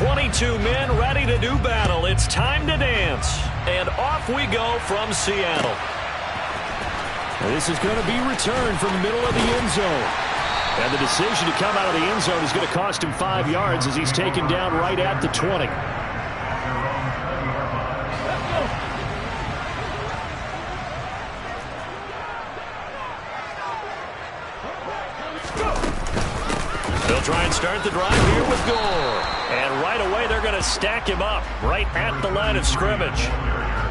22 men ready to do battle. It's time to dance. And off we go from Seattle. This is going to be returned from the middle of the end zone. And the decision to come out of the end zone is going to cost him 5 yards as he's taken down right at the 20. They'll try and start the drive here with Gore. And right away they're going to stack him up right at the line of scrimmage.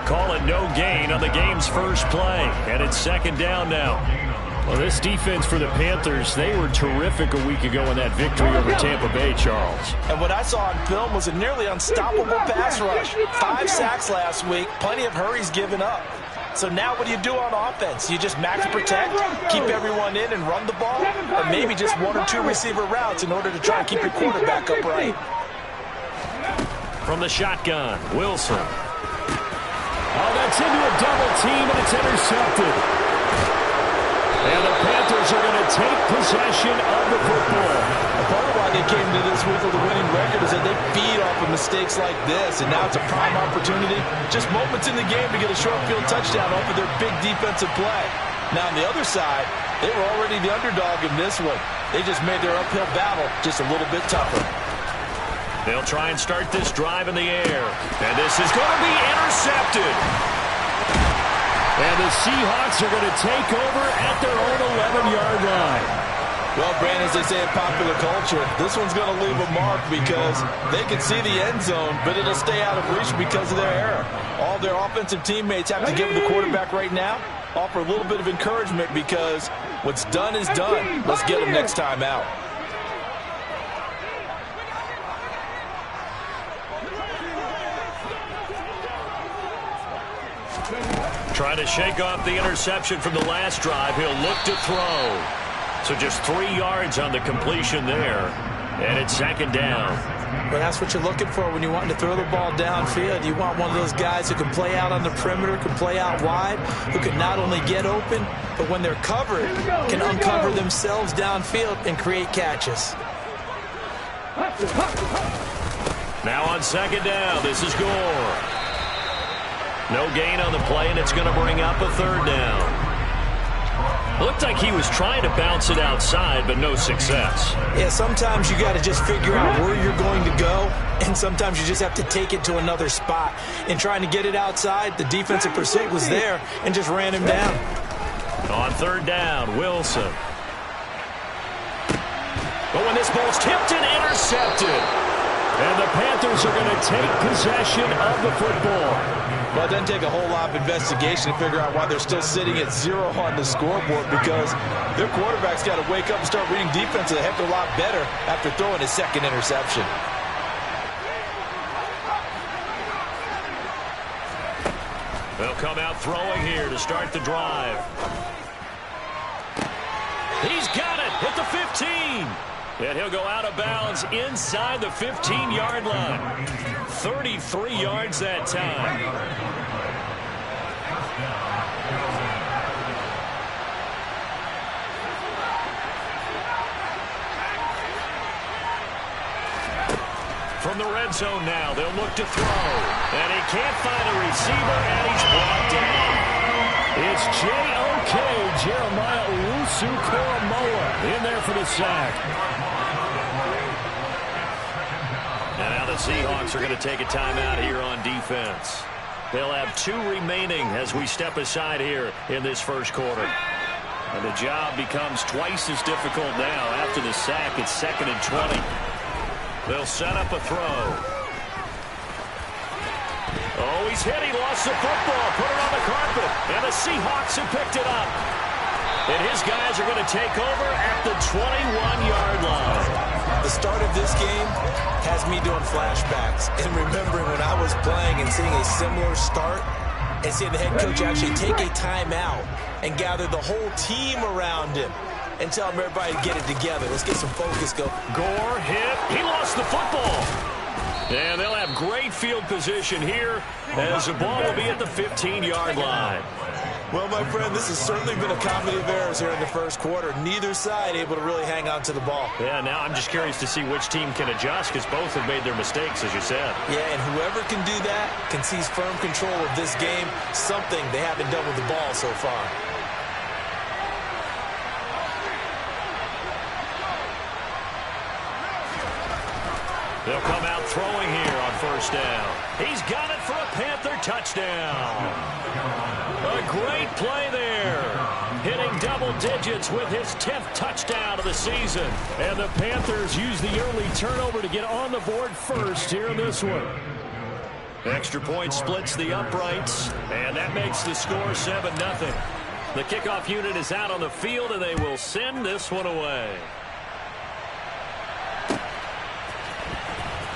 Call it no gain on the game's first play. And it's second down now. Well, this defense for the Panthers, they were terrific a week ago in that victory over Tampa Bay, Charles. And what I saw on film was a nearly unstoppable pass rush. 5 sacks last week, plenty of hurries given up. So now what do you do on offense? You just max protect, keep everyone in and run the ball? Or maybe just 1 or 2 receiver routes in order to try and keep your quarterback upright? From the shotgun, Wilson. Oh, that's into a double team, and it's intercepted. And the Panthers are going to take possession of the football. Part of why they came to this week with a winning record is that they feed off of mistakes like this, and now it's a prime opportunity. Just moments in the game to get a short field touchdown off of their big defensive play. Now on the other side, they were already the underdog in this one. They just made their uphill battle just a little bit tougher. They'll try and start this drive in the air. And this is going to be intercepted. And the Seahawks are going to take over at their own 11-yard line. Well, Brandon, as they say in popular culture, this one's going to leave a mark because they can see the end zone, but it'll stay out of reach because of their error. All their offensive teammates have to give the quarterback right now, offer a little bit of encouragement because what's done is done. Let's get them next time out. Trying to shake off the interception from the last drive. He'll look to throw. So just 3 yards on the completion there. And it's second down. Well, that's what you're looking for when you're wanting to throw the ball downfield. You want one of those guys who can play out on the perimeter, can play out wide, who can not only get open, but when they're covered, can uncover themselves downfield and create catches. Now on second down, this is Gore. No gain on the play, and it's going to bring up a third down. Looked like he was trying to bounce it outside, but no success. Yeah, sometimes you got to just figure out where you're going to go, and sometimes you just have to take it to another spot. In trying to get it outside, the defensive pursuit was there and just ran him down. On third down, Wilson. But when this ball's tipped and intercepted. And the Panthers are going to take possession of the football. Well, it doesn't take a whole lot of investigation to figure out why they're still sitting at 0 on the scoreboard because their quarterback's got to wake up and start reading defense a heck of a lot better after throwing his second interception. They'll come out throwing here to start the drive. He's got it at the 15. And he'll go out of bounds inside the 15-yard line. 33 yards that time. From the red zone now, they'll look to throw. And he can't find a receiver, and he's brought down. It's J.O.K. Jeremiah Owusu-Koramoah in there for the sack. And now the Seahawks are going to take a timeout here on defense. They'll have 2 remaining as we step aside here in this first quarter. And the job becomes twice as difficult now. After the sack, it's 2nd and 20. They'll set up a throw. Oh, he's hit. He lost the football. Put it on the carpet. And the Seahawks have picked it up. And his guys are going to take over at the 21-yard line. The start of this game has me doing flashbacks and remembering when I was playing and seeing a similar start and seeing the head coach actually take a timeout and gather the whole team around him and tell everybody to get it together. Let's get some focus going. Gore hit. He lost the football. And they'll have great field position here as the ball will be at the 15-yard line. Well, my friend, this has certainly been a comedy of errors here in the first quarter. Neither side able to really hang on to the ball. Yeah, now I'm just curious to see which team can adjust because both have made their mistakes, as you said. Yeah, and whoever can do that can seize firm control of this game, something they haven't done with the ball so far. They'll come out throwing here on first down. He's got it for a Panther touchdown. A great play there. Hitting double digits with his 10th touchdown of the season. And the Panthers use the early turnover to get on the board first here in this one. Extra point splits the uprights, and that makes the score 7-0. The kickoff unit is out on the field, and they will send this one away.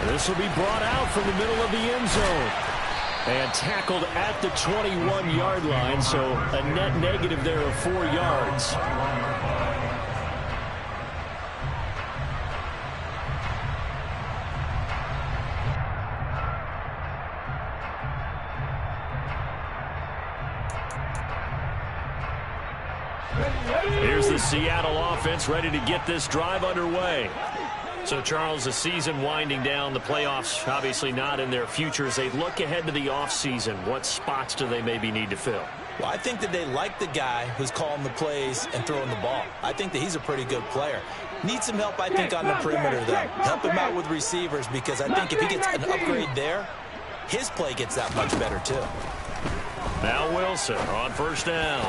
This will be brought out from the middle of the end zone. And tackled at the 21-yard line, so a net negative there of 4 yards. Here's the Seattle offense ready to get this drive underway. So, Charles, the season winding down, the playoffs obviously not in their future. As they look ahead to the offseason, what spots do they maybe need to fill? Well, I think that they like the guy who's calling the plays and throwing the ball. I think that he's a pretty good player. Needs some help, I think, on the perimeter, though. Help him out with receivers because I think if he gets an upgrade there, his play gets that much better, too. Now Wilson on first down.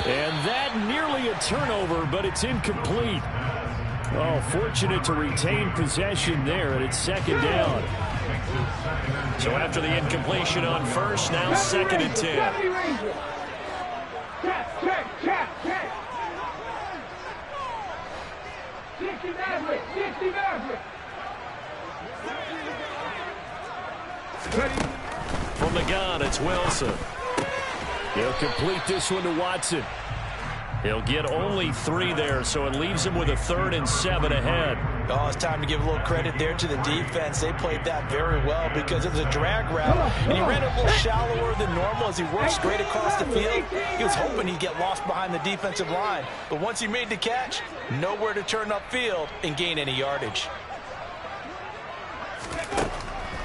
And that nearly a turnover, but it's incomplete. Oh, fortunate to retain possession there, and it's second down. So after the incompletion on first, now 2nd and 10. From the gun, it's Wilson. He'll complete this one to Watson. He'll get only 3 there, so it leaves him with a 3rd and 7 ahead. Oh, it's time to give a little credit there to the defense. They played that very well because it was a drag route, and he ran it a little shallower than normal as he worked straight across the field. He was hoping he'd get lost behind the defensive line, but once he made the catch, nowhere to turn upfield and gain any yardage.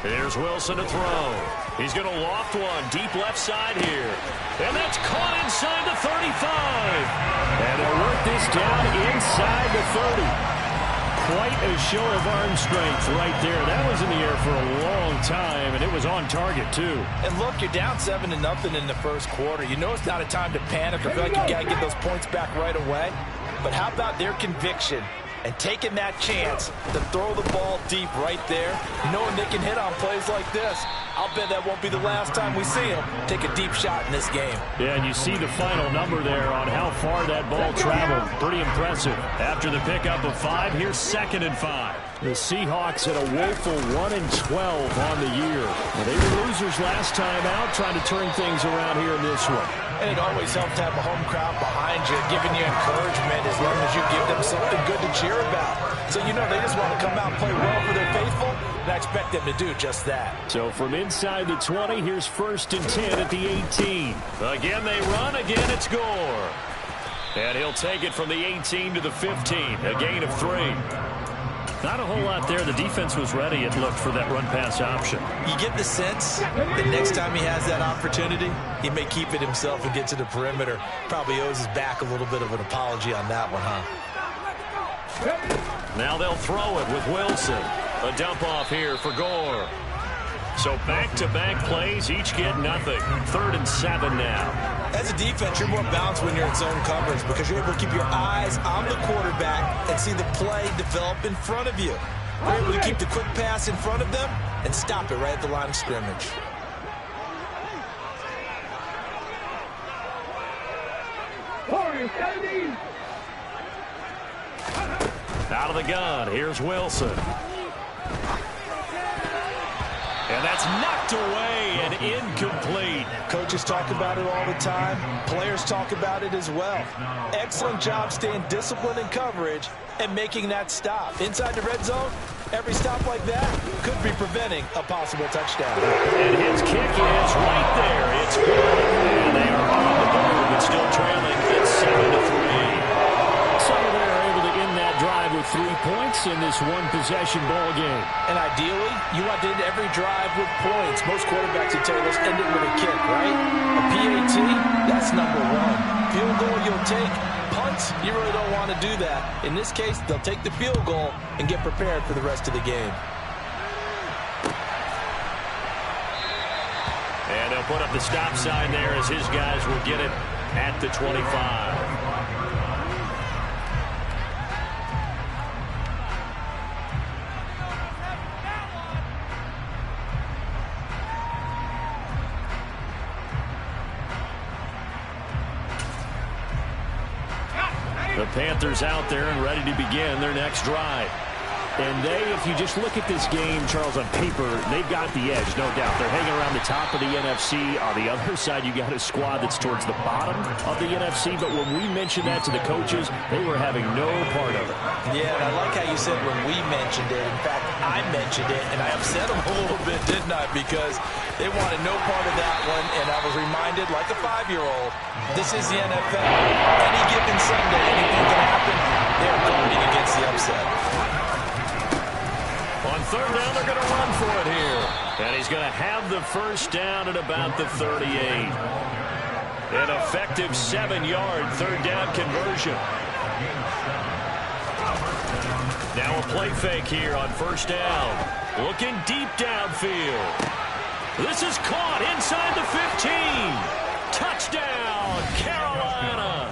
Here's Wilson to throw. He's going to loft one deep left side here. And that's caught inside the 35. And they'll work this down inside the 30. Quite a show of arm strength right there. That was in the air for a long time, and it was on target, too. And look, you're down 7-0 in the first quarter. You know it's not a time to panic or feel like you got to get those points back right away. But how about their conviction and taking that chance to throw the ball deep right there, knowing they can hit on plays like this? I'll bet that won't be the last time we see him take a deep shot in this game. Yeah, and you see the final number there on how far that ball traveled. Pretty impressive. After the pickup of 5, here's 2nd and 5. The Seahawks had a woeful 1-12 on the year. Well, they were losers last time out, trying to turn things around here in this one. And it always helps to have a home crowd behind you, giving you encouragement as long as you give them something good to cheer about. So you know they just want to come out and play well for their faithful, and I expect them to do just that. So from inside the 20, here's 1st and 10 at the 18. Again they run, again it's Gore. And he'll take it from the 18 to the 15, a gain of 3. Not a whole lot there. The defense was ready, it looked, for that run-pass option. You get the sense that next time he has that opportunity, he may keep it himself and get to the perimeter. Probably owes his back a little bit of an apology on that one, huh? Now they'll throw it with Wilson. A dump-off here for Gore. So back-to-back plays, each get nothing. 3rd and 7 now. As a defense, you're more balanced when you're in zone coverage because you're able to keep your eyes on the quarterback and see the play develop in front of you. You're able to keep the quick pass in front of them and stop it right at the line of scrimmage. Out of the gun, here's Wilson. And that's knocked away and incomplete. Coaches talk about it all the time. Players talk about it as well. Excellent job staying disciplined in coverage and making that stop. Inside the red zone, every stop like that could be preventing a possible touchdown. And his kick is right there. It's good. And they are on the board with and still trailing at 7-3. So they're able to end that drive with 3 points in this one-possession ball game. And ideally, you want to end every drive with points. Most quarterbacks would tell you, let's end it with a kick, right? A PAT, that's number one. Field goal you'll take. Punts, you really don't want to do that. In this case, they'll take the field goal and get prepared for the rest of the game. And they'll put up the stop sign there as his guys will get it at the 25. The Panthers out there and ready to begin their next drive. And if you just look at this game, Charles, on paper, they've got the edge, no doubt. They're hanging around the top of the NFC. On the other side, you got a squad that's towards the bottom of the NFC. But when we mentioned that to the coaches, they were having no part of it. Yeah, and I like how you said when we mentioned it. In fact, I mentioned it, and I upset them a little bit, didn't I? Because they wanted no part of that one, and I was reminded, like a 5-year-old, this is the NFL. Any given Sunday, anything can happen. They're guarding against the upset. On third down, they're going to run for it here. And he's going to have the first down at about the 38. An effective 7-yard third down conversion. Now a play fake here on first down. Looking deep downfield. This is caught inside the 15. Touchdown, Carolina.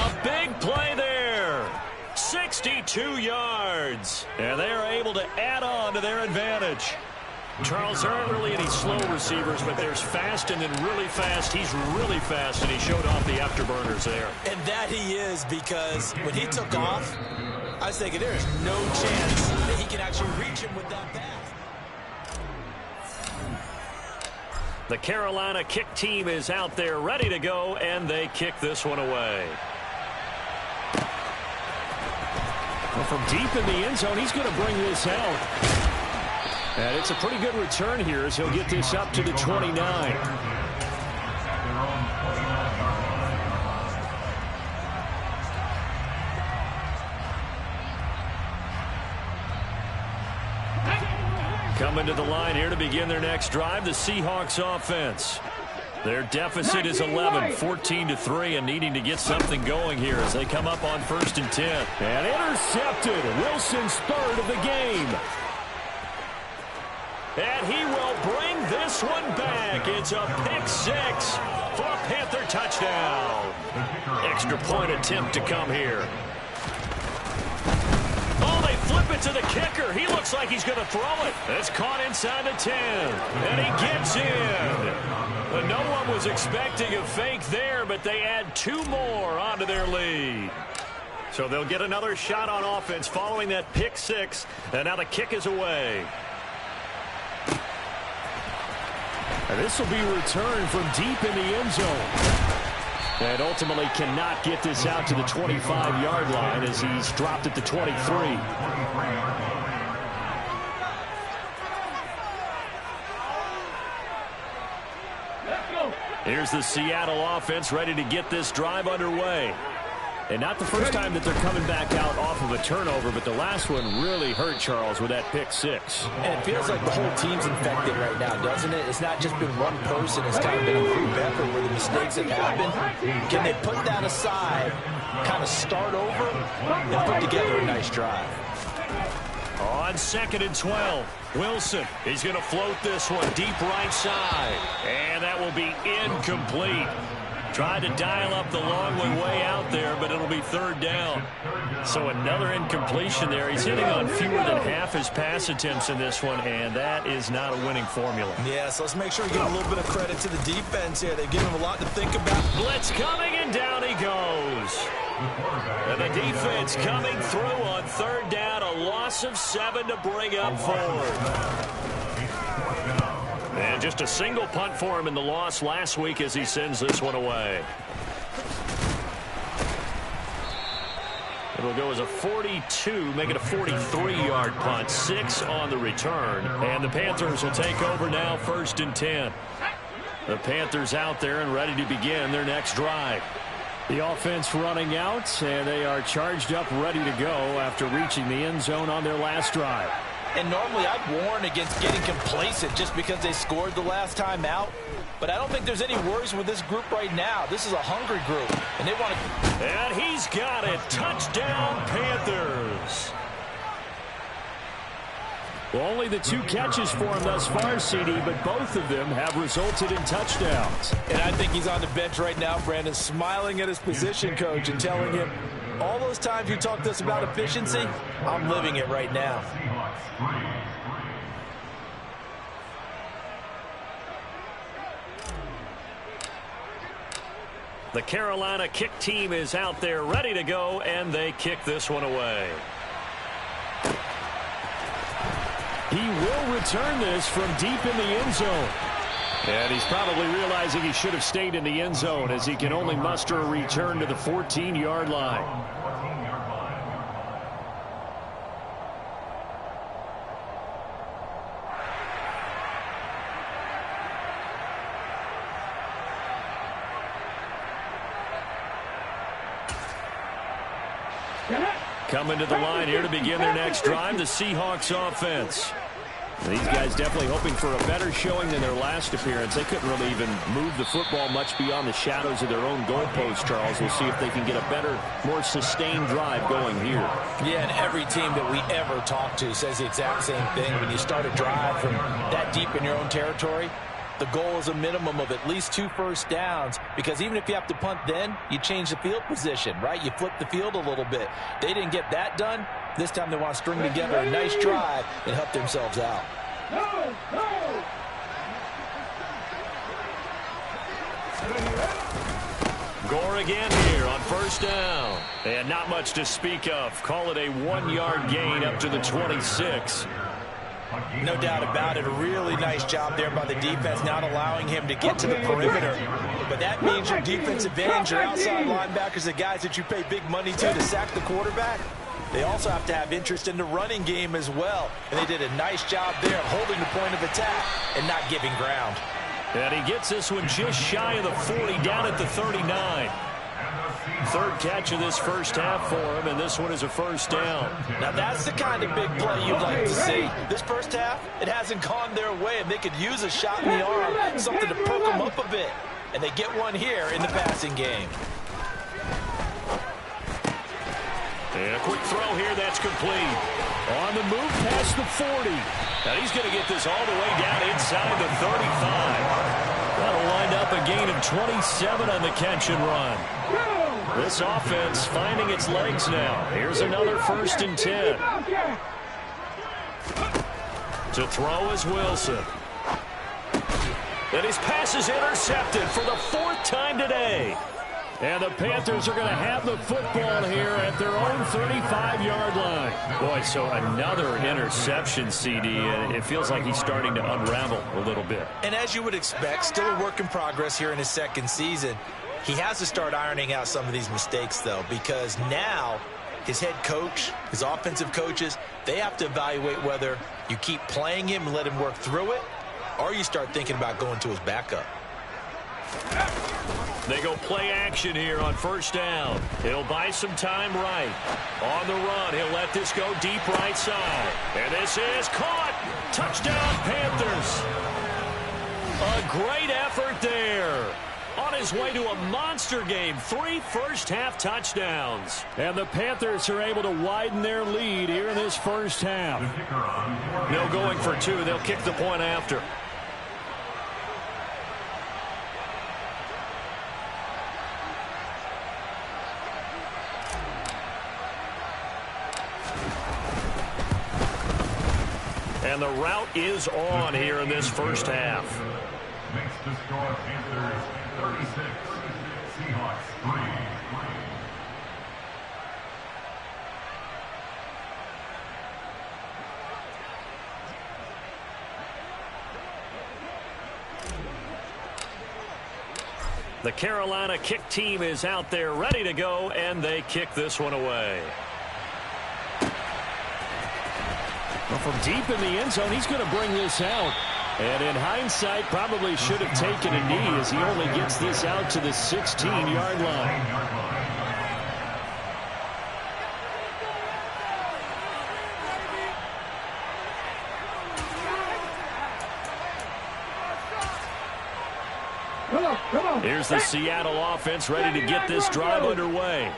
A big play there. 62 yards. And they're able to add on to their advantage. Charles, there aren't really any slow receivers, but there's fast and then really fast. He's really fast, and he showed off the afterburners there. And that he is, because when he took off, I was thinking there is no chance that he can actually reach him with that pass. The Carolina kick team is out there ready to go, and they kick this one away. Well, from deep in the end zone, he's going to bring this out. And it's a pretty good return here as he'll get this up to the 29. Coming to the line here to begin their next drive, the Seahawks offense. Their deficit is 11, 14-3, and needing to get something going here as they come up on 1st and 10. And intercepted. Wilson's third of the game. And he will bring this one back. It's a pick six for a Panther touchdown. Extra point attempt to come here. Oh, they flip it to the kicker. He looks like he's going to throw it. It's caught inside the 10. And he gets in. But no one was expecting a fake there, but they add 2 more onto their lead. So they'll get another shot on offense following that pick six. And now the kick is away. And this will be returned from deep in the end zone. And ultimately cannot get this out to the 25-yard line as he's dropped at the 23. Here's the Seattle offense ready to get this drive underway. And not the first time that they're coming back out off of a turnover, but the last one really hurt Charles with that pick six. And it feels like the whole team's infected right now, doesn't it? It's not just been one person. It's kind of been a group effort where the mistakes have happened. Can they put that aside, kind of start over, and put together a nice drive? On 2nd and 12, Wilson, he's going to float this one deep right side. And that will be incomplete. Tried to dial up the long one way out there, but it'll be 3rd down. So another incompletion there. He's hitting on fewer than half his pass attempts in this one, and that is not a winning formula. Yeah, so let's make sure we give a little bit of credit to the defense here. They've given him a lot to think about. Blitz coming, and down he goes. And the defense coming through on 3rd down. A loss of 7 to bring up 4th. And just a single punt for him in the loss last week as he sends this one away. It'll go as a 42, make it a 43-yard punt. 6 on the return. And the Panthers will take over now 1st and 10. The Panthers out there and ready to begin their next drive. The offense running out, and they are charged up, ready to go after reaching the end zone on their last drive. And normally I'd warn against getting complacent just because they scored the last time out. But I don't think there's any worries with this group right now. This is a hungry group, and they want to... And he's got it. Touchdown, Panthers. Well, only the 2 catches for him thus far, CD, but both of them have resulted in touchdowns. And I think he's on the bench right now, Brandon, smiling at his position coach and telling him, all those times you talked to us about efficiency, I'm living it right now. The Carolina kick team is out there ready to go, and they kick this one away. He will return this from deep in the end zone. And he's probably realizing he should have stayed in the end zone as he can only muster a return to the 14-yard line. Coming to the line here to begin their next drive, the Seahawks offense. These guys definitely hoping for a better showing than their last appearance. They couldn't really even move the football much beyond the shadows of their own goalpost, Charles. We'll see if they can get a better, more sustained drive going here. Yeah, and every team that we ever talk to says the exact same thing. When you start a drive from that deep in your own territory, the goal is a minimum of at least 2 first downs, because even if you have to punt then, you change the field position, right? You flip the field a little bit. They didn't get that done. This time they want to string together a nice drive and help themselves out. Gore again here on first down. And not much to speak of. Call it a 1-yard gain up to the 26. No doubt about it. A really nice job there by the defense, not allowing him to get to the perimeter. But that means your defensive ends, your outside linebackers, the guys that you pay big money to sack the quarterback, they also have to have interest in the running game as well. And they did a nice job there holding the point of attack and not giving ground. And he gets this one just shy of the 40, down at the 39. Third catch of this first half for him, and this one is a first down. Now that's the kind of big play you'd like to see. This first half, it hasn't gone their way, and they could use a shot in the arm, something to perk them up a bit. And they get one here in the passing game. And a quick throw here that's complete. On the move past the 40. Now he's going to get this all the way down inside the 35. That'll wind up a gain of 27 on the catch and run. This offense finding its legs now. Here's another 1st and 10. To throw is Wilson. And his pass is intercepted for the 4th time today. And the Panthers are going to have the football here at their own 35-yard line. Boy, so another interception, CD, and it feels like he's starting to unravel a little bit. And as you would expect, still a work in progress here in his 2nd season. He has to start ironing out some of these mistakes, though, because now his head coach, his offensive coaches, they have to evaluate whether you keep playing him and let him work through it, or you start thinking about going to his backup. They go play action here on first down. He'll buy some time right. On the run, he'll let this go deep right side. And this is caught. Touchdown, Panthers. A great effort there. On his way to a monster game, 3 first-half touchdowns. And the Panthers are able to widen their lead here in this first half. No going for 2. They'll kick the point after. And the route is on here in this first half. Makes the score Panthers 36, Seahawks 3. The Carolina kick team is out there ready to go, and they kick this one away. Well, from deep in the end zone, he's going to bring this out. And in hindsight, probably should have taken a knee as he only gets this out to the 16-yard line. Here's the Seattle offense ready to get this drive underway.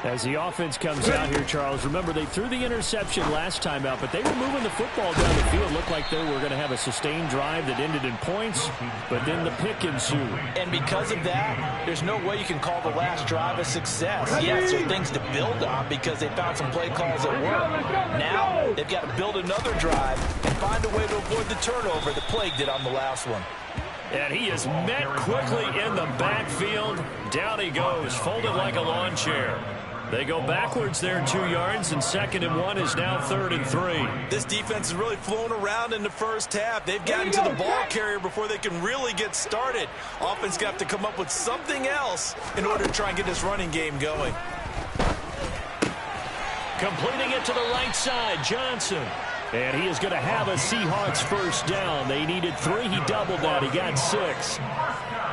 As the offense comes out here, Charles, remember they threw the interception last time out, but they were moving the football down the field. Looked like they were going to have a sustained drive that ended in points, but then the pick ensued. And because of that, there's no way you can call the last drive a success. Yes, there are things to build on because they found some play calls that work. Now they've got to build another drive and find a way to avoid the turnover that plagued it on the last one. And he is met quickly in the backfield. Down he goes, folded like a lawn chair. They go backwards there 2 yards, and 2nd and 1 is now 3rd and 3. This defense is really flown around in the first half. They've gotten to the ball carrier before they can really get started. Offense got to come up with something else in order to try and get this running game going. Completing it to the right side, Johnson. And he is going to have a Seahawks first down. They needed 3. He doubled that. He got 6.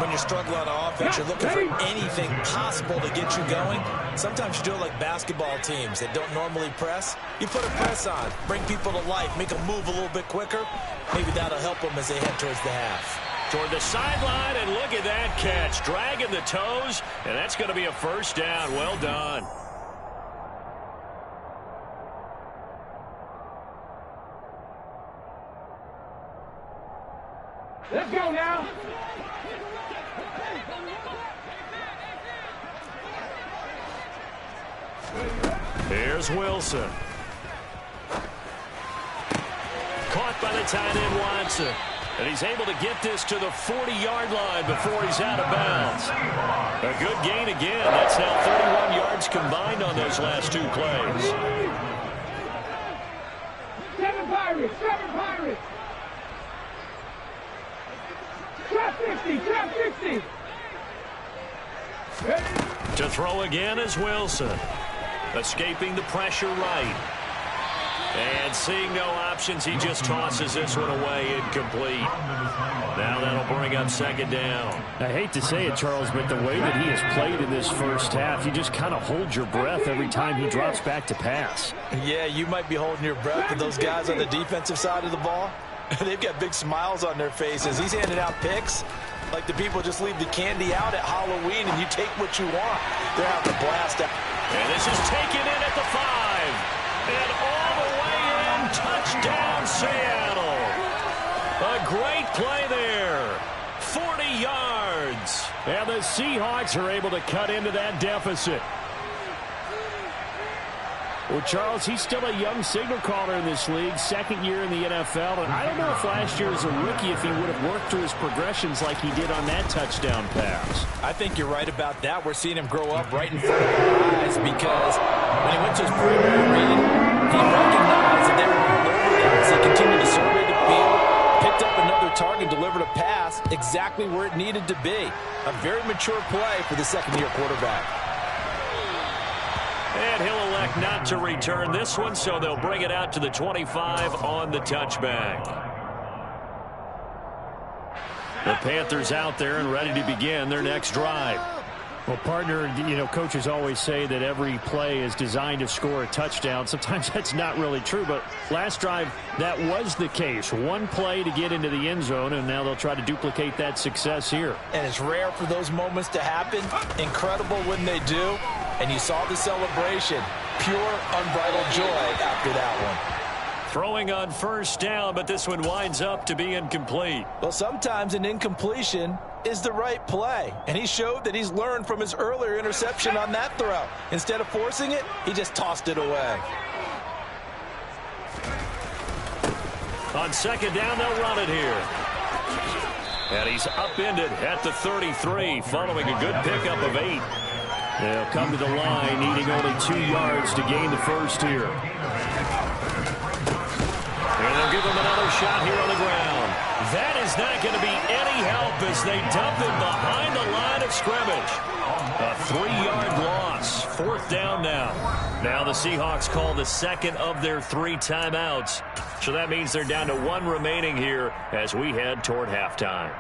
When you're struggling on offense, you're looking for anything possible to get you going. Sometimes you do it like basketball teams that don't normally press. You put a press on, bring people to life, make them move a little bit quicker. Maybe that'll help them as they head towards the half. Toward the sideline, and look at that catch. Dragging the toes, and that's going to be a first down. Well done. Let's go now. Here's Wilson. Caught by the tight end, Watson. And he's able to get this to the 40-yard line before he's out of bounds. A good gain again. That's now 31 yards combined on those last 2 plays. 7 Pirates, 7 Pirates. Trap 60, trap 60. To throw again is Wilson. Escaping the pressure right. And seeing no options, he just tosses this one away, incomplete. Now that'll bring up 2nd down. I hate to say it, Charles, but the way that he has played in this first half, you just kind of hold your breath every time he drops back to pass. Yeah, you might be holding your breath, but those guys on the defensive side of the ball, they've got big smiles on their faces. He's handing out picks like the people just leave the candy out at Halloween and you take what you want. They're having a blast out. And this is taken in at the 5. And all the way in, touchdown Seattle. A great play there. 40 yards. And the Seahawks are able to cut into that deficit. Well, Charles, he's still a young signal caller in this league, 2nd year in the NFL. And I don't know if last year as a rookie if he would have worked through his progressions like he did on that touchdown pass. I think you're right about that. We're seeing him grow up right in front of our eyes because when he went to his primary read, he recognized that they were all over him as he continued to survey the field, picked up another target, delivered a pass exactly where it needed to be. A very mature play for the 2nd-year quarterback. And he'll elect not to return this one, so they'll bring it out to the 25 on the touchback. The Panthers out there and ready to begin their next drive. Well, partner, coaches always say that every play is designed to score a touchdown. Sometimes that's not really true, but last drive, that was the case. One play to get into the end zone, and now they'll try to duplicate that success here. And it's rare for those moments to happen. Incredible when they do. And you saw the celebration. Pure, unbridled joy after that one. Throwing on first down, but this one winds up to be incomplete. Well, sometimes an incompletion is the right play. And he showed that he's learned from his earlier interception on that throw. Instead of forcing it, he just tossed it away. On 2nd down, they'll run it here. And he's upended at the 33, following a good pickup of 8. They'll come to the line, needing only 2 yards to gain the first here. And they'll give him another shot here on the ground. That is not going to be any help as they dump him behind the line of scrimmage. A 3-yard loss. 4th down now. Now the Seahawks call the second of their 3 timeouts. So that means they're down to 1 remaining here as we head toward halftime.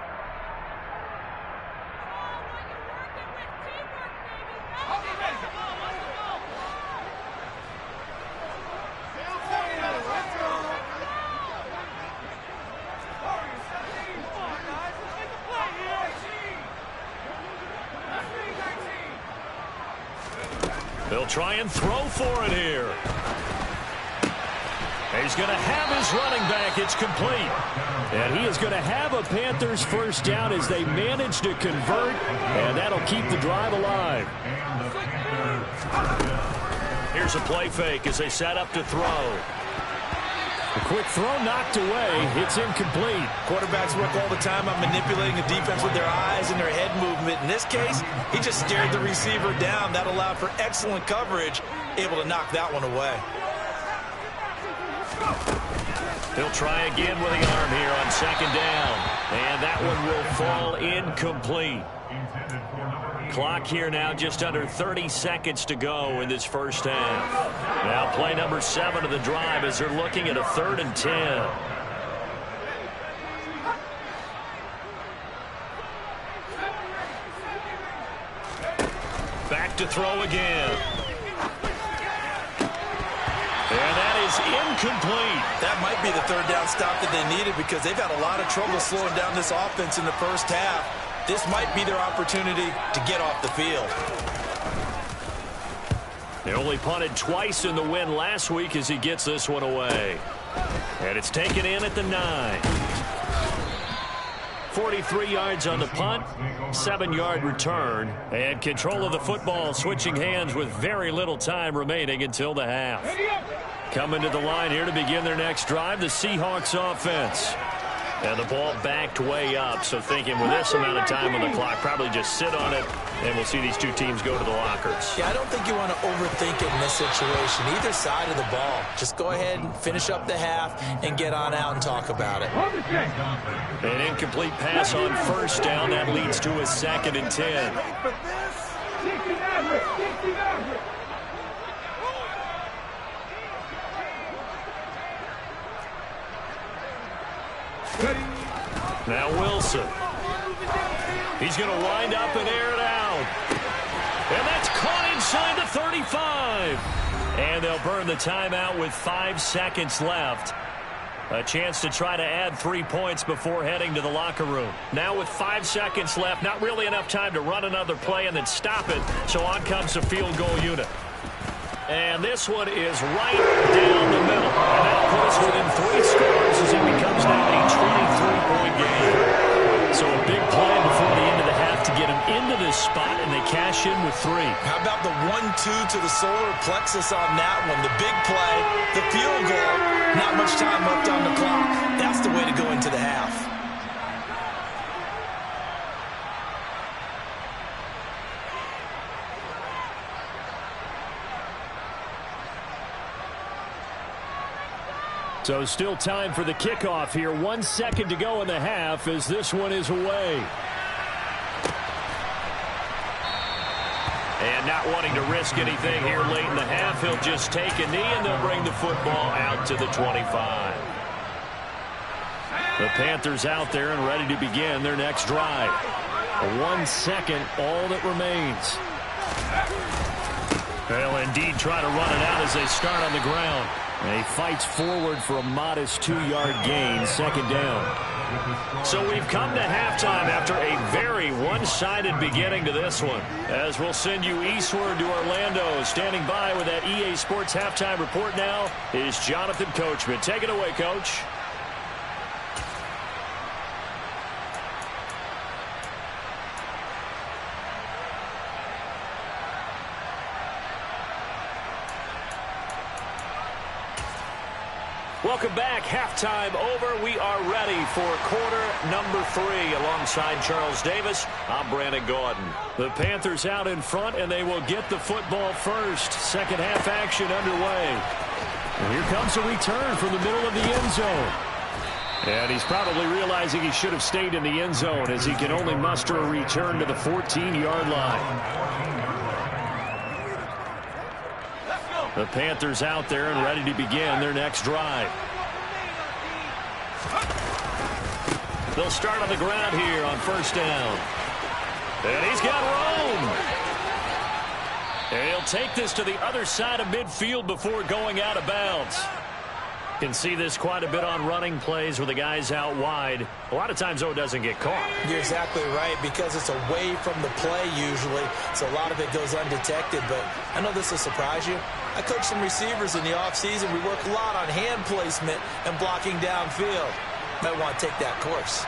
They'll try and throw for it here. He's going to have his running back. It's complete. And he is going to have a Panthers first down as they manage to convert, and that'll keep the drive alive. Here's a play fake as they set up to throw. A quick throw knocked away. It's incomplete. Quarterbacks work all the time on manipulating the defense with their eyes and their head movement. In this case, he just stared the receiver down. That allowed for excellent coverage, able to knock that one away. He'll try again with the arm here on 2nd down. And that one will fall incomplete. Clock here now just under 30 seconds to go in this first half. Now play number 7 of the drive as they're looking at a 3rd and 10. Back to throw again. And that is incomplete. That might be the 3rd down stop that they needed because they've had a lot of trouble slowing down this offense in the first half. This might be their opportunity to get off the field. They only punted twice in the win last week as he gets this one away. And it's taken in at the 9. 43 yards on the punt, 7-yard return, and control of the football switching hands with very little time remaining until the half. Coming to the line here to begin their next drive, the Seahawks offense. And the ball backed way up, so thinking with this amount of time on the clock, probably just sit on it, and we'll see these two teams go to the lockers. Yeah, I don't think you want to overthink it in this situation, either side of the ball. Just go ahead and finish up the half and get on out and talk about it. An incomplete pass on 1st down. That leads to a 2nd and 10. Now Wilson. He's going to wind up and air it out. And that's caught inside the 35. And they'll burn the timeout with 5 seconds left. A chance to try to add 3 points before heading to the locker room. Now with 5 seconds left, not really enough time to run another play and then stop it. So on comes the field goal unit. And this one is right down the middle. And that'll put us within 3 scores as it becomes now a 23-point game. So a big play before the end of the half to get them into this spot, and they cash in with 3. How about the 1-2 to the solar plexus on that one? The big play, the field goal, not much time left on the clock. That's the way to go into the half. So still time for the kickoff here. 1 second to go in the half as this one is away. And not wanting to risk anything here late in the half, he'll just take a knee and they'll bring the football out to the 25. The Panthers out there and ready to begin their next drive. 1 second, all that remains. They'll indeed try to run it out as they start on the ground. And he fights forward for a modest 2-yard gain, 2nd down. So we've come to halftime after a very one-sided beginning to this one. As we'll send you eastward to Orlando. Standing by with that EA Sports halftime report now is Jonathan Coachman. Take it away, Coach. Welcome back. Halftime over. We are ready for quarter number 3 alongside Charles Davis. I'm Brandon Gordon. The Panthers out in front, and they will get the football first. Second half action underway. And here comes a return from the middle of the end zone. And he's probably realizing he should have stayed in the end zone as he can only muster a return to the 14-yard line. The Panthers out there and ready to begin their next drive. They'll start on the ground here on first down. And he's got room. And he'll take this to the other side of midfield before going out of bounds. Can see this quite a bit on running plays with the guys out wide. A lot of times, though, it doesn't get caught. You're exactly right, because it's away from the play usually, so a lot of it goes undetected. But I know this will surprise you. I coach some receivers in the offseason. We work a lot on hand placement and blocking downfield. Might want to take that course.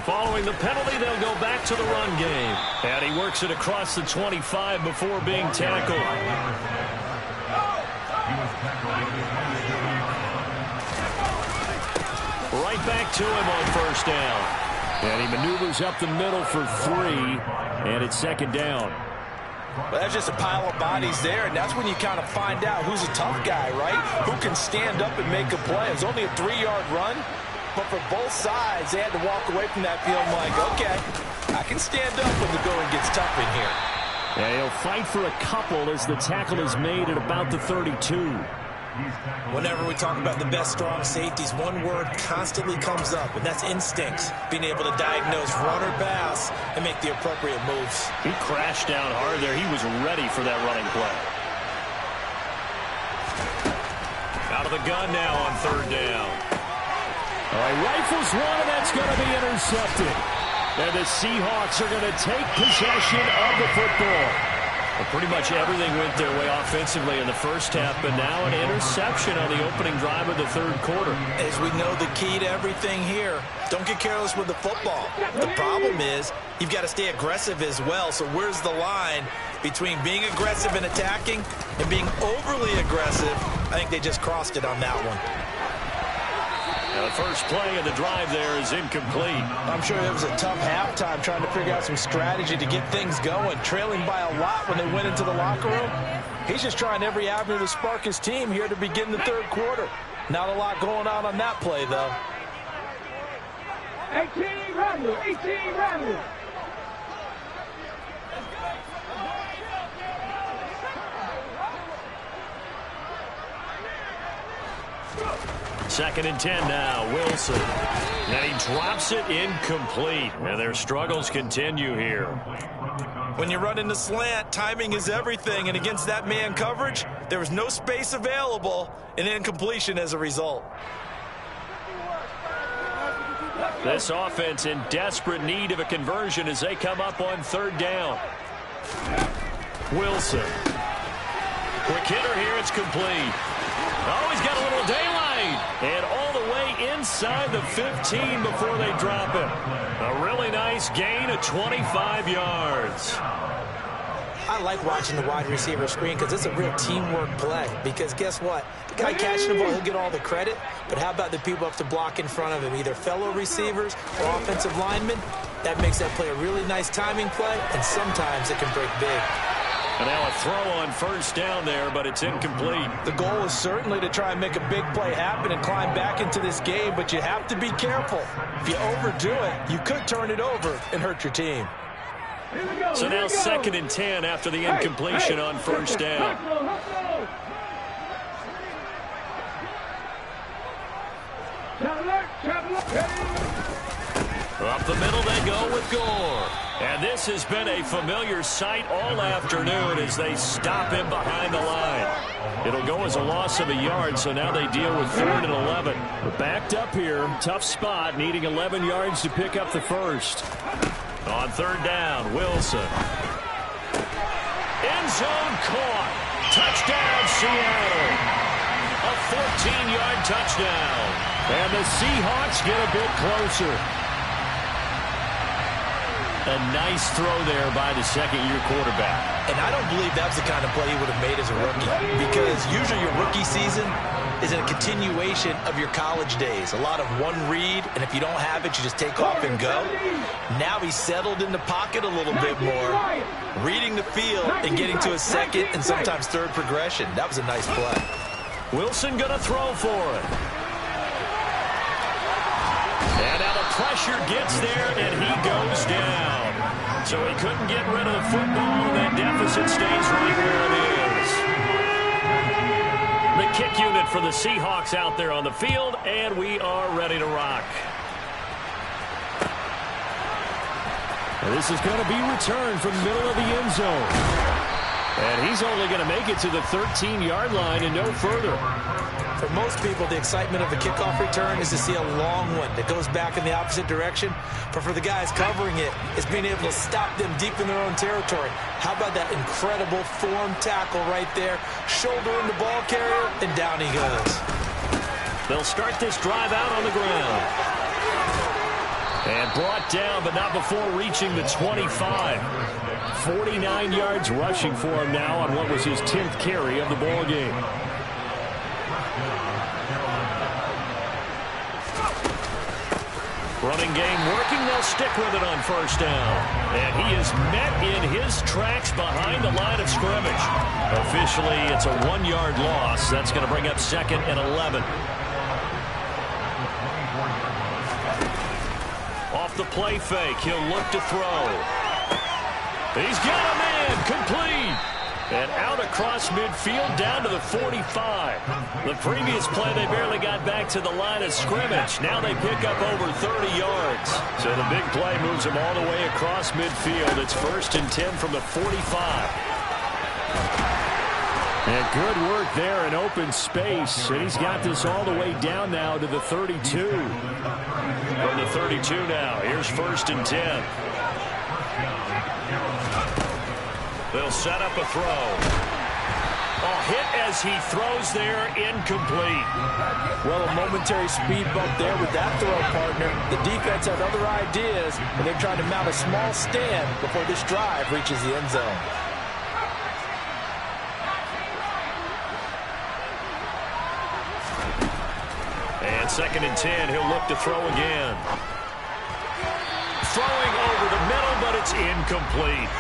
Following the penalty, they'll go back to the run game. And he works it across the 25 before being tackled. Right back to him on first down. And he maneuvers up the middle for 3, and it's second down. Well, that's just a pile of bodies there, and that's when you kind of find out who's a tough guy, right? Who can stand up and make a play. It's only a 3-yard run. But for both sides, they had to walk away from that field like, okay, I can stand up when the going gets tough in here. Yeah, he'll fight for a couple as the tackle is made at about the 32. Whenever we talk about the best strong safeties, one word constantly comes up, and that's instincts. Being able to diagnose run or pass and make the appropriate moves. He crashed down hard there. He was ready for that running play. Out of the gun now on third down. All right, rifles one, and that's going to be intercepted. And the Seahawks are going to take possession of the football. Well, pretty much everything went their way offensively in the first half, but now an interception on the opening drive of the third quarter. As we know, the key to everything here, don't get careless with the football. The problem is you've got to stay aggressive as well. So where's the line between being aggressive and attacking and being overly aggressive? I think they just crossed it on that one. The first play of the drive there is incomplete. I'm sure it was a tough halftime trying to figure out some strategy to get things going. Trailing by a lot when they went into the locker room. He's just trying every avenue to spark his team here to begin the third quarter. Not a lot going on that play, though. 18 Randall, 18 Randall. Second and 10 now, Wilson. And he drops it incomplete. And their struggles continue here. When you run in the slant, timing is everything. And against that man coverage, there was no space available, and incompletion as a result. This offense in desperate need of a conversion as they come up on third down. Wilson. Quick hitter here, it's complete. Oh, he's got a little daylight. And all the way inside the 15 before they drop it. A really nice gain of 25 yards. I like watching the wide receiver screen because it's a real teamwork play. Because guess what? The guy catching the ball, he'll get all the credit. But how about the people up to block in front of him? Either fellow receivers or offensive linemen. That makes that play a really nice timing play. And sometimes it can break big. And now a throw on first down there, but it's incomplete. The goal is certainly to try and make a big play happen and climb back into this game, but you have to be careful. If you overdo it, you could turn it over and hurt your team. So now second and 10 after the incompletion on first down. Up the middle they go with Gore. And this has been a familiar sight all afternoon as they stop him behind the line. It'll go as a loss of a yard, so now they deal with 3rd and 11. Backed up here, tough spot, needing 11 yards to pick up the first. On third down, Wilson. End zone caught. Touchdown, Seattle. A 14-yard touchdown. And the Seahawks get a bit closer. A nice throw there by the second-year quarterback. And I don't believe that's the kind of play he would have made as a rookie. Because usually your rookie season is a continuation of your college days. A lot of one read, and if you don't have it, you just take off and go. Now he's settled in the pocket a little bit more, reading the field and getting to a second and sometimes third progression. That was a nice play. Wilson going to throw for it. pressure gets there, and he goes down. So he couldn't get rid of the football, and that deficit stays right where it is. The kick unit for the Seahawks out there on the field, and we are ready to rock. And this is going to be returned from the middle of the end zone. And he's only going to make it to the 13-yard line and no further. For most people, the excitement of a kickoff return is to see a long one that goes back in the opposite direction. But for the guys covering it, it's being able to stop them deep in their own territory. How about that incredible form tackle right there? Shoulder in the ball carrier, and down he goes. They'll start this drive out on the ground. And brought down, but not before reaching the 25. 49 yards rushing for him now on what was his 10th carry of the ball game. Running game working. They'll stick with it on first down. And he is met in his tracks behind the line of scrimmage. Officially, it's a 1-yard loss. That's going to bring up 2nd and 11. Off the play fake, he'll look to throw. He's got a man, complete. And out across midfield, down to the 45. The previous play, they barely got back to the line of scrimmage. Now they pick up over 30 yards. So the big play moves them all the way across midfield. It's 1st and 10 from the 45. And good work there in open space. And he's got this all the way down now to the 32. From the 32 now, here's 1st and 10. They'll set up a throw. A hit as he throws there, incomplete. Well, a momentary speed bump there with that throw, partner. The defense had other ideas, and they're trying to mount a small stand before this drive reaches the end zone. And 2nd and 10, he'll look to throw again. Throwing over the middle, but it's incomplete.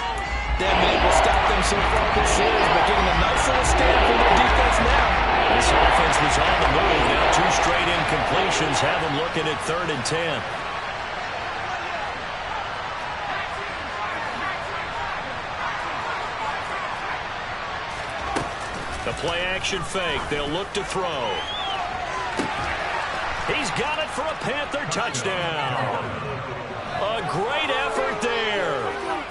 They haven't been able to stop them so far this series, but getting a nice little stand from their defense now. This offense was on the move. Now 2 straight incompletions have them looking at 3rd and 10. The play action fake. They'll look to throw. He's got it for a Panther touchdown. A great effort there.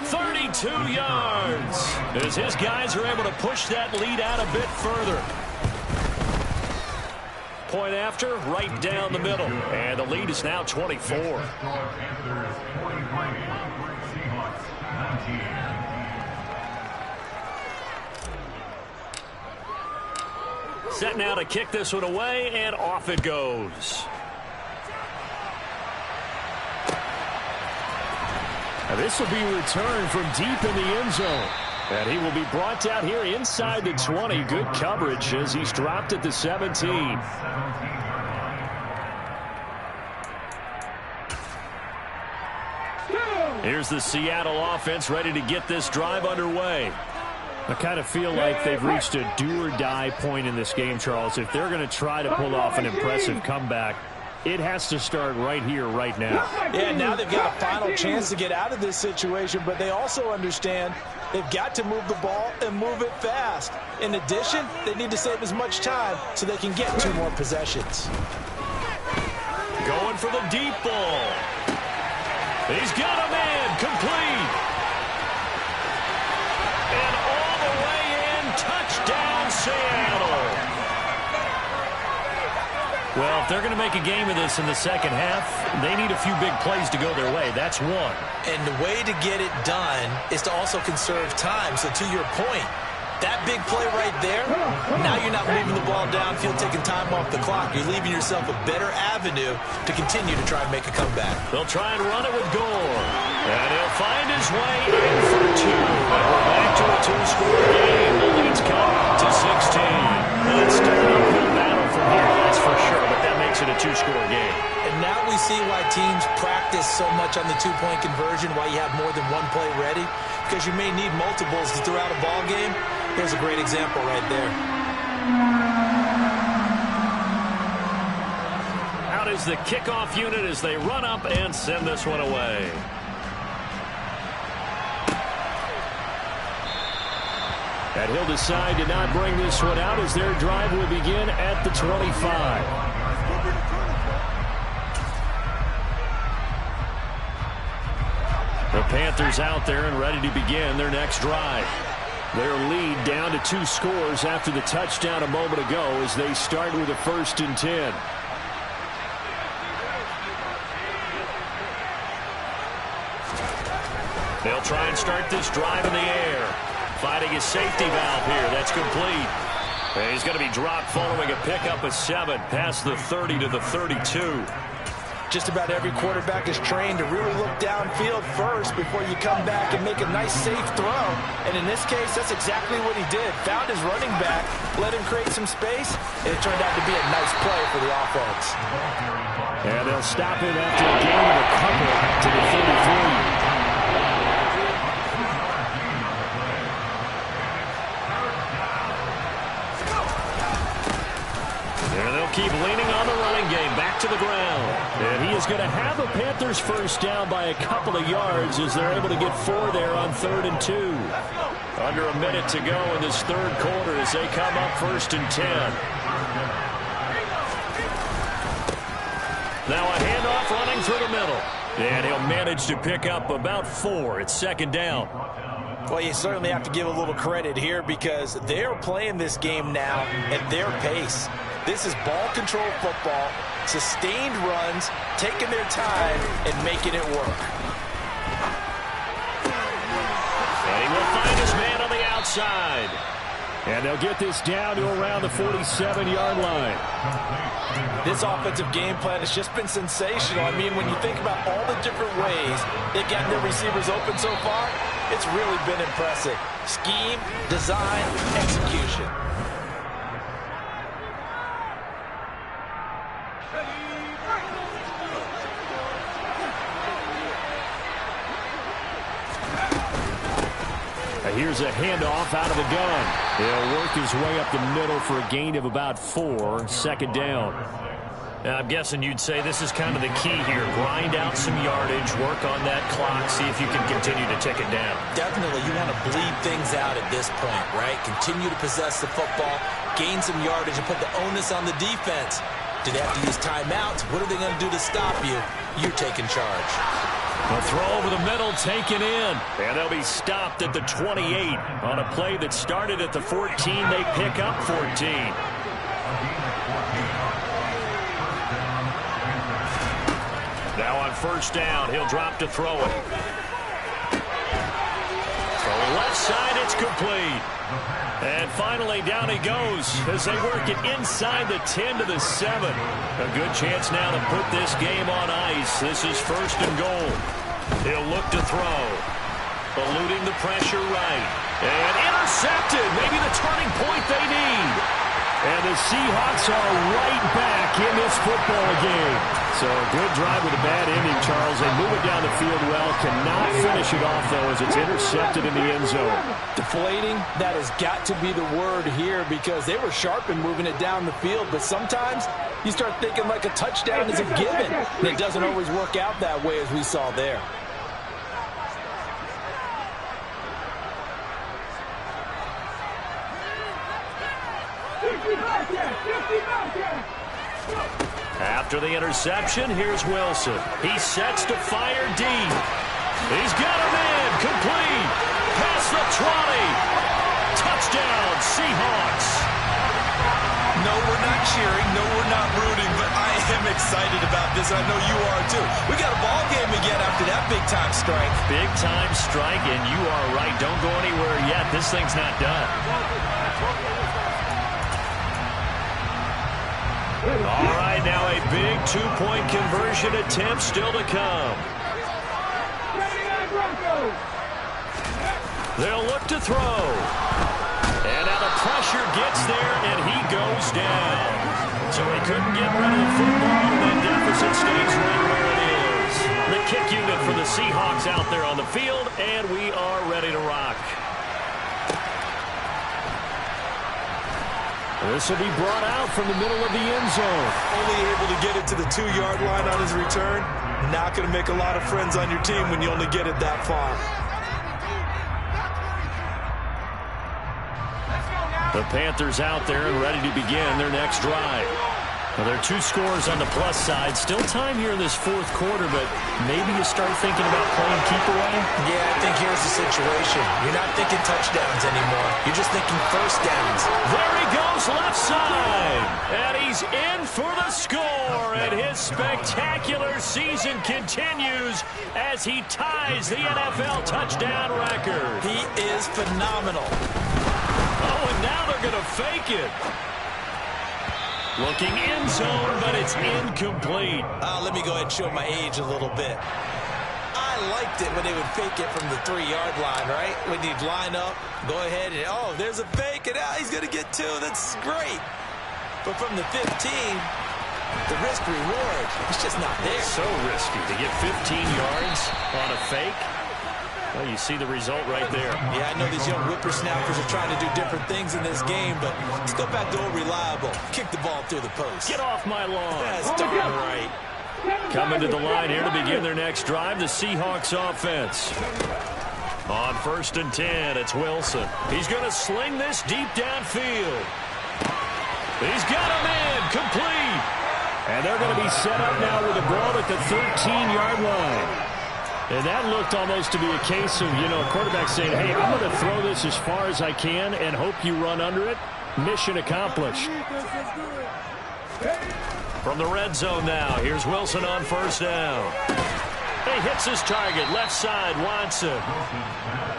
32 yards. As his guys are able to push that lead out a bit further. Point after, right down the middle. And the lead is now 24. Set now to kick this one away, and off it goes. Now this will be returned from deep in the end zone. And he will be brought down here inside the 20. Good coverage as he's dropped at the 17. Here's the Seattle offense ready to get this drive underway. I kind of feel like they've reached a do-or-die point in this game, Charles. If they're going to try to pull off an impressive comeback, it has to start right here, right now. Yeah, now they've got a final chance to get out of this situation, but they also understand they've got to move the ball and move it fast. In addition, they need to save as much time so they can get 2 more possessions. Going for the deep ball. He's got a man, complete. And all the way in, touchdown Seattle. Well, if they're going to make a game of this in the second half, they need a few big plays to go their way. That's one. And the way to get it done is to also conserve time. So to your point, that big play right there, now you're not moving the ball downfield, taking time off the clock. You're leaving yourself a better avenue to continue to try and make a comeback. They'll try and run it with Gore. And he'll find his way in for 2. And we're back to a 2-score game. The lead's come to 16. And it's still an uphill battle from here, that's for sure. But that makes it a 2-score game. And now we see why teams practice so much on the 2-point conversion, why you have more than one play ready, because you may need multiples to throw out a ball game. Here's a great example right there. Out is the kickoff unit as they run up and send this one away. And he'll decide to not bring this one out as their drive will begin at the 25. The Panthers out there and ready to begin their next drive. Their lead down to 2 scores after the touchdown a moment ago as they start with a 1st and 10. They'll try and start this drive in the air. Finding his safety valve here. That's complete. And he's going to be dropped following a pickup of 7 past the 30 to the 32. Just about every quarterback is trained to really look downfield first before you come back and make a nice, safe throw. And in this case, that's exactly what he did. Found his running back, let him create some space, and it turned out to be a nice play for the offense. And they'll stop him after a gain of a couple to the 33. And they'll keep leaning on the running game back to the ground. And he is going to have a Panthers first down by a couple of yards as they're able to get 4 there on 3rd and 2. Under a minute to go in this 3rd quarter as they come up 1st and 10. Now a handoff running through the middle. And he'll manage to pick up about 4. It's 2nd down. Well, you certainly have to give a little credit here because they're playing this game now at their pace. This is ball control football, sustained runs, taking their time and making it work. And he will find his man on the outside. And they'll get this down to around the 47-yard line. This offensive game plan has just been sensational. I mean, when you think about all the different ways they've gotten their receivers open so far, it's really been impressive. Scheme, design, execution. Here's a handoff out of the gun. He'll work his way up the middle for a gain of about 4. 2nd down. Now, I'm guessing you'd say this is kind of the key here. Grind out some yardage, work on that clock, see if you can continue to tick it down. Definitely, you want to bleed things out at this point, right? Continue to possess the football, gain some yardage, and put the onus on the defense. Do they have to use timeouts? What are they going to do to stop you? You're taking charge. A throw over the middle, taken in. And they'll be stopped at the 28. On a play that started at the 14, they pick up 14. Now on 1st down, he'll drop to throw it. Throw left side, it's complete. And finally, down he goes as they work it inside the 10 to the 7. A good chance now to put this game on ice. This is 1st and goal. He'll look to throw. Eluding the pressure right. And intercepted. Maybe the turning point they need. And the Seahawks are right back in this football game. So a good drive with a bad ending, Charles. They move it down the field well. Cannot finish it off, though, as it's intercepted in the end zone. Deflating, that has got to be the word here because they were sharp in moving it down the field. But sometimes you start thinking like a touchdown is a given. And it doesn't always work out that way as we saw there. After the interception, here's Wilson. He sets to fire deep. He's got him in. Complete. Past the 20. Touchdown, Seahawks. No, we're not cheering. No, we're not rooting. But I am excited about this. I know you are, too. We got a ball game again after that big-time strike. Big-time strike, and you are right. Don't go anywhere yet. This thing's not done. All right, now a big two-point conversion attempt still to come. They'll look to throw. And now the pressure gets there, and he goes down. So he couldn't get rid of the football, and the deficit stays right where it is. The kick unit for the Seahawks out there on the field, and we are ready to rock. This will be brought out from the middle of the end zone. Only able to get it to the 2-yard line on his return. Not going to make a lot of friends on your team when you only get it that far. The Panthers out there and ready to begin their next drive. Well, there are 2 scores on the plus side. Still time here in this fourth quarter, but maybe you start thinking about playing keep away? Yeah, I think here's the situation. You're not thinking touchdowns anymore. You're just thinking first downs. There he goes left side. And he's in for the score. And his spectacular season continues as he ties the NFL touchdown record. He is phenomenal. Oh, and now they're going to fake it. Looking in zone, but it's incomplete. Let me go ahead and show my age a little bit. I liked it when they would fake it from the 3-yard line, right? When you'd line up, go ahead and, oh, there's a fake, and he's going to get 2. That's great. But from the 15, the risk-reward, it's just not there. So risky to get 15 yards on a fake. Well, you see the result right there. Yeah, I know these young whippersnappers are trying to do different things in this game, but let's go back to old reliable. Kick the ball through the post. Get off my lawn. That's darn right. Coming to the line here to begin their next drive, the Seahawks offense. On 1st and 10, it's Wilson. He's going to sling this deep downfield. He's got him in, complete. And they're going to be set up now with a ball at the 13-yard line. And that looked almost to be a case of, a quarterback saying, hey, I'm going to throw this as far as I can and hope you run under it. Mission accomplished. From the red zone now, here's Wilson on 1st down. He hits his target, left side, Watson.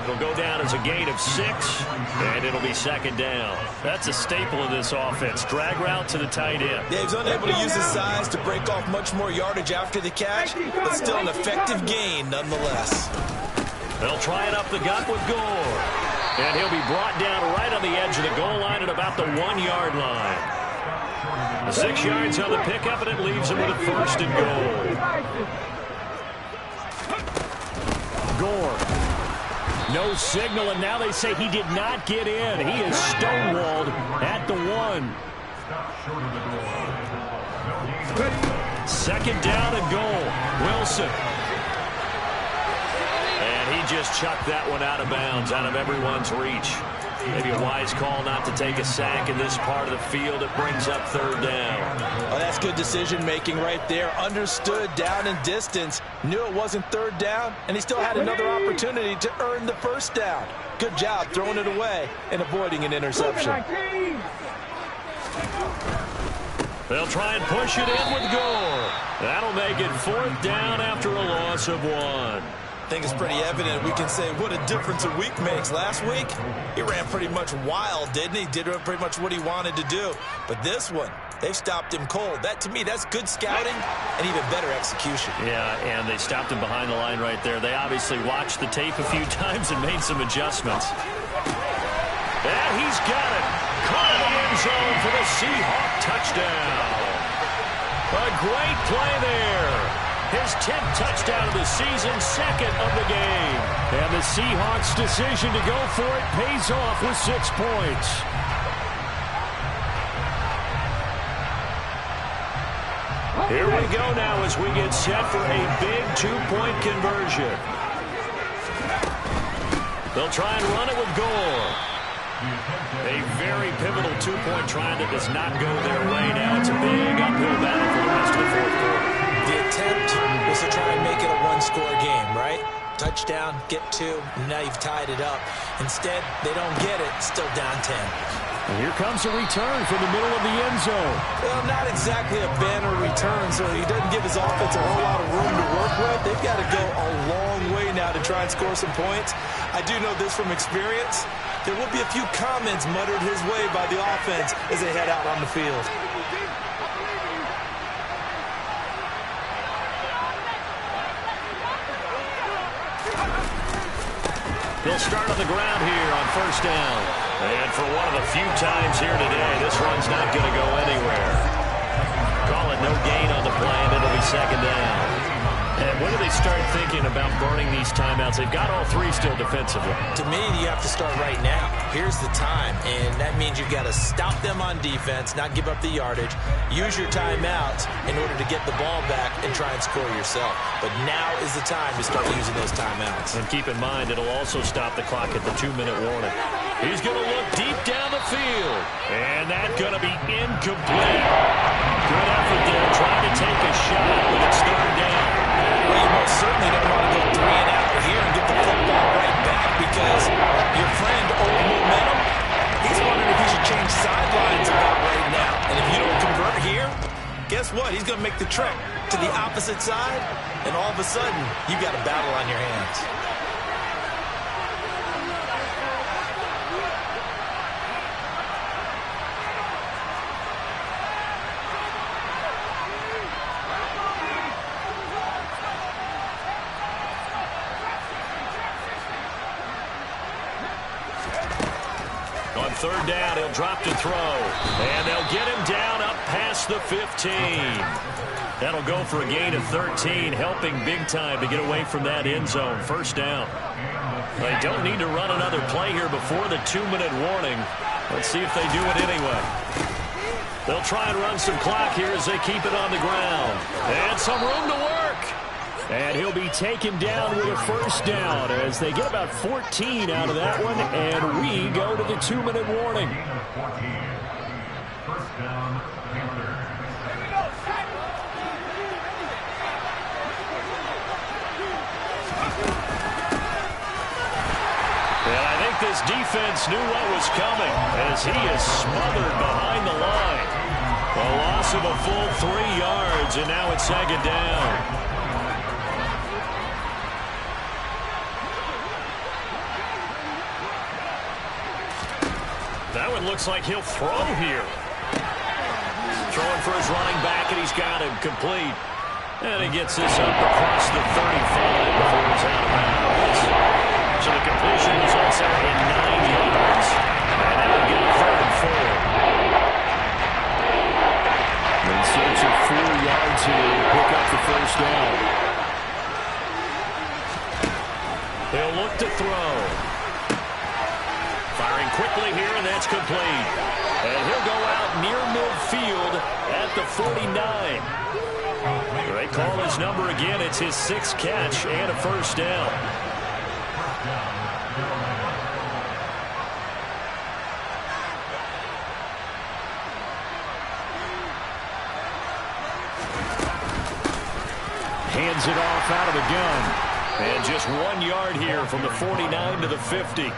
It'll go down as a gain of 6, and it'll be 2nd down. That's a staple of this offense. Drag route to the tight end. Yeah, he's unable to use his size to break off much more yardage after the catch, but still an effective gain nonetheless. They'll try it up the gut with Gore. And he'll be brought down right on the edge of the goal line at about the 1-yard line. The 6 yards on the pickup, and it leaves him with a 1st and goal. Gore. No signal, and now they say he did not get in. He is stonewalled at the 1. 2nd down and goal. Wilson. And he just chucked that one out of bounds, out of everyone's reach. Maybe a wise call not to take a sack in this part of the field. It brings up 3rd down. Oh, that's good decision-making right there. Understood down and distance. Knew it wasn't 3rd down, and he still had another opportunity to earn the 1st down. Good job throwing it away and avoiding an interception. They'll try and push it in with Gore. That'll make it 4th down after a loss of 1. I think it's pretty evident. We can say what a difference a week makes. Last week, he ran pretty much wild, didn't he? Did pretty much what he wanted to do. But this one, they've stopped him cold. That, to me, that's good scouting and even better execution. Yeah, and they stopped him behind the line right there. They obviously watched the tape a few times and made some adjustments. Yeah, he's got it. Caught in the end zone for the Seahawk touchdown. A great play there. His 10th touchdown of the season, 2nd of the game. And the Seahawks' decision to go for it pays off with 6 points. Here we go now as we get set for a big 2-point conversion. They'll try and run it with Gore. A very pivotal 2-point try that does not go their way now. It's a big uphill battle for the rest of the 4th quarter. The attempt was to try and make it a 1-score game, right? Touchdown, get 2, and now you've tied it up. Instead, they don't get it, still down 10. And here comes a return from the middle of the end zone. Well, not exactly a banner return, so he doesn't give his offense a whole lot of room to work with. They've got to go a long way now to try and score some points. I do know this from experience. There will be a few comments muttered his way by the offense as they head out on the field. They'll start on the ground here on 1st down. And for one of the few times here today, this run's not going to go anywhere. Call it no gain on the play, and it'll be 2nd down. And when do they start thinking about burning these timeouts? They've got all three still defensively. To me, you have to start right now. Here's the time, and that means you've got to stop them on defense, not give up the yardage, use your timeouts in order to get the ball back and try and score yourself. But now is the time to start using those timeouts. And keep in mind, it'll also stop the clock at the 2-minute warning. He's going to look deep down the field, and that's going to be incomplete. Good effort there, trying to take a shot, but it's third down. Well, you most certainly don't want to go 3 and out here and get the football right back because your friend, old momentum, he's wondering if he should change sidelines about right now. And if you don't convert here, guess what? He's going to make the trek to the opposite side, and all of a sudden, you've got a battle on your hands. Third down, he'll drop to throw. And they'll get him down up past the 15. That'll go for a gain of 13, helping big time to get away from that end zone. First down. They don't need to run another play here before the 2-minute warning. Let's see if they do it anyway. They'll try and run some clock here as they keep it on the ground. And some room to work. And he'll be taken down with a first down as they get about 14 out of that one. And we go to the 2-minute warning. First down, Panthers. And I think this defense knew what was coming as he is smothered behind the line. A loss of a full 3 yards, and now it's second down. That one looks like he'll throw here. Throwing for his running back, and he's got him complete. And he gets this up across the 35 before he's out of bounds. So the completion results out in 9 yards. And now we get a 3rd and 4. In search of 4 yards here to pick up the first down. They'll look to throw. Firing quickly here, and that's complete. And he'll go out near midfield at the 49. They call his number again. It's his 6th catch and a first down. Hands it off out of the gun. And just 1 yard here from the 49 to the 50.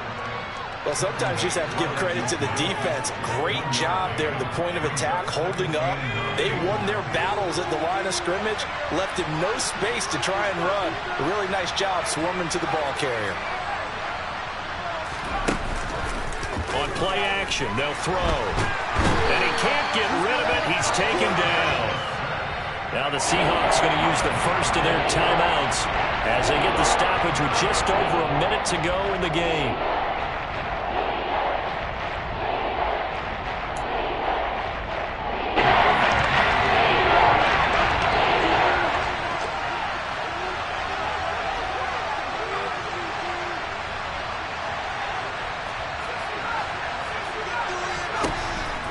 Well, sometimes you just have to give credit to the defense. Great job there at the point of attack, holding up. They won their battles at the line of scrimmage, left him no space to try and run. A really nice job swarming to the ball carrier. On play action, they'll throw. And he can't get rid of it. He's taken down. Now the Seahawks going to use the first of their timeouts as they get the stoppage with just over a minute to go in the game.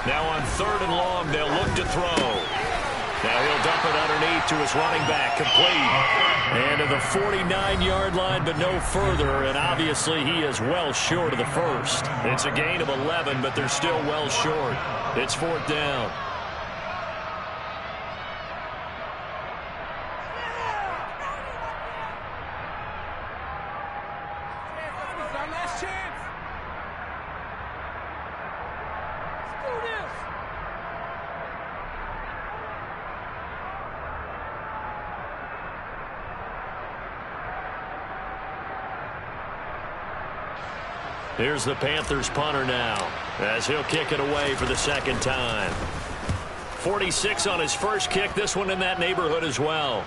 Now on 3rd and long, they'll look to throw. Now he'll dump it underneath to his running back, complete. And to the 49-yard line, but no further. And obviously he is well short of the first. It's a gain of 11, but they're still well short. It's 4th down. Here's the Panthers punter now as he'll kick it away for the 2nd time. 46 on his first kick. This one in that neighborhood as well.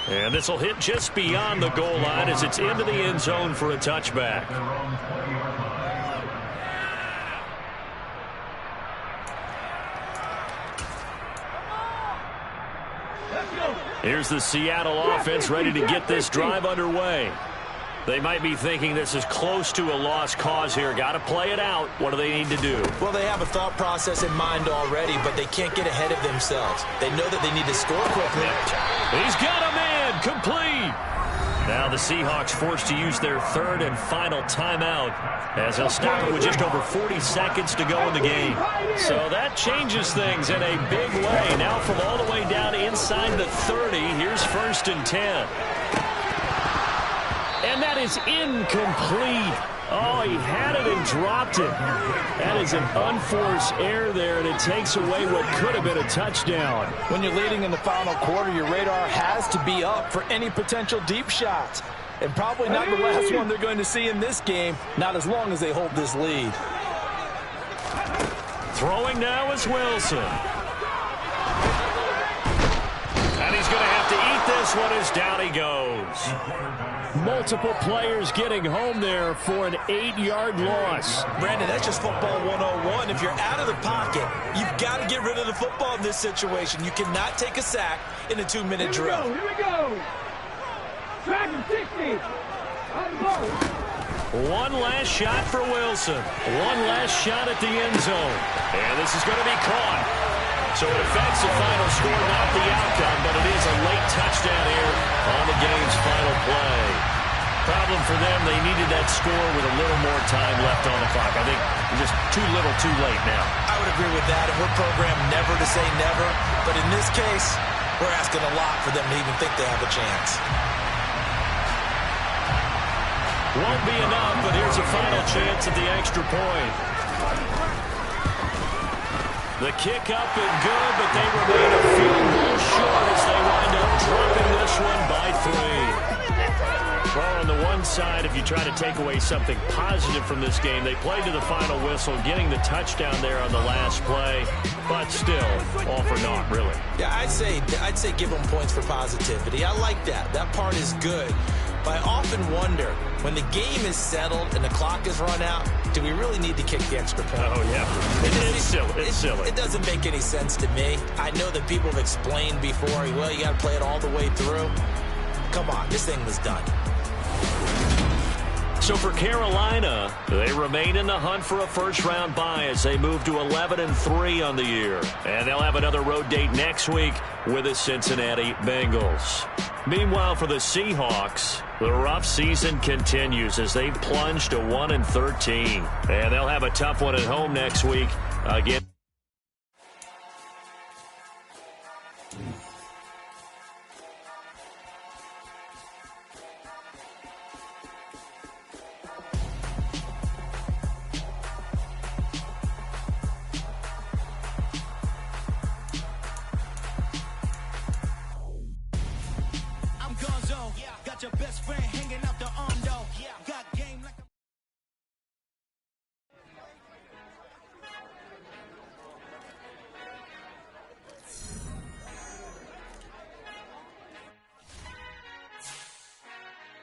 And this will hit just beyond the goal line as it's into the end zone for a touchback. Let's go. Here's the Seattle offense ready to get this drive underway. They might be thinking this is close to a lost cause here. Got to play it out. What do they need to do? Well, they have a thought process in mind already, but they can't get ahead of themselves. They know that they need to score quickly. He's got a man. Complete. Now the Seahawks forced to use their third and final timeout as they'll stop it with just over 40 seconds to go in the game. So that changes things in a big way. Now from all the way down inside the 30, here's 1st and 10. And that is incomplete. Oh, he had it and dropped it. That is an unforced error there, and it takes away what could have been a touchdown. When you're leading in the final quarter, your radar has to be up for any potential deep shots. And probably not the last one they're going to see in this game, not as long as they hold this lead. Throwing now is Wilson. And he's going to have to eat this one as down he goes. Multiple players getting home there for an 8-yard loss. Brandon, that's just football 101. If you're out of the pocket, you've got to get rid of the football in this situation. You cannot take a sack in a 2-minute drill. Here we go. Track 60. On the ball. One last shot for Wilson. One last shot at the end zone. And this is going to be caught. So it affects the final score, not the outcome, but it is a late touchdown here on the game's final play. Problem for them, they needed that score with a little more time left on the clock. I think just too little, too late now. I would agree with that, and we're programmed never to say never. But in this case, we're asking a lot for them to even think they have a chance. Won't be enough, but here's a final chance at the extra point. The kick up and good, but they remain a field goal short as they wind up dropping this one by 3. Well, on the one side, if you try to take away something positive from this game, they played to the final whistle, getting the touchdown there on the last play, but still, all for naught, really. Yeah, I'd say give them points for positivity. I like that. That part is good. But I often wonder, when the game is settled and the clock is run out, do we really need to kick the extra point? Oh, yeah. It's silly. It's silly. It doesn't make any sense to me. I know that people have explained before, well, you got to play it all the way through. Come on, this thing was done. So for Carolina, they remain in the hunt for a first-round bye as they move to 11-3 on the year. And they'll have another road date next week with the Cincinnati Bengals. Meanwhile, for the Seahawks, the rough season continues as they plunge to 1-13. And they'll have a tough one at home next week again. Your best friend hanging out the Ondo. Got game like a...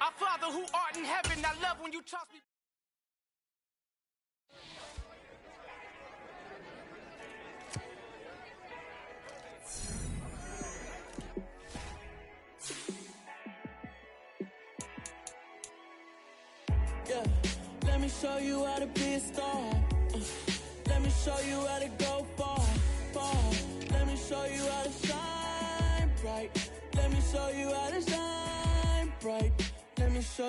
Our Father who art in heaven, I love when you toss me. Yeah, let me show you how to be a star. Let me show you how to go far, far. Let me show you how to shine bright. Let me show you how to shine bright. Let me show you.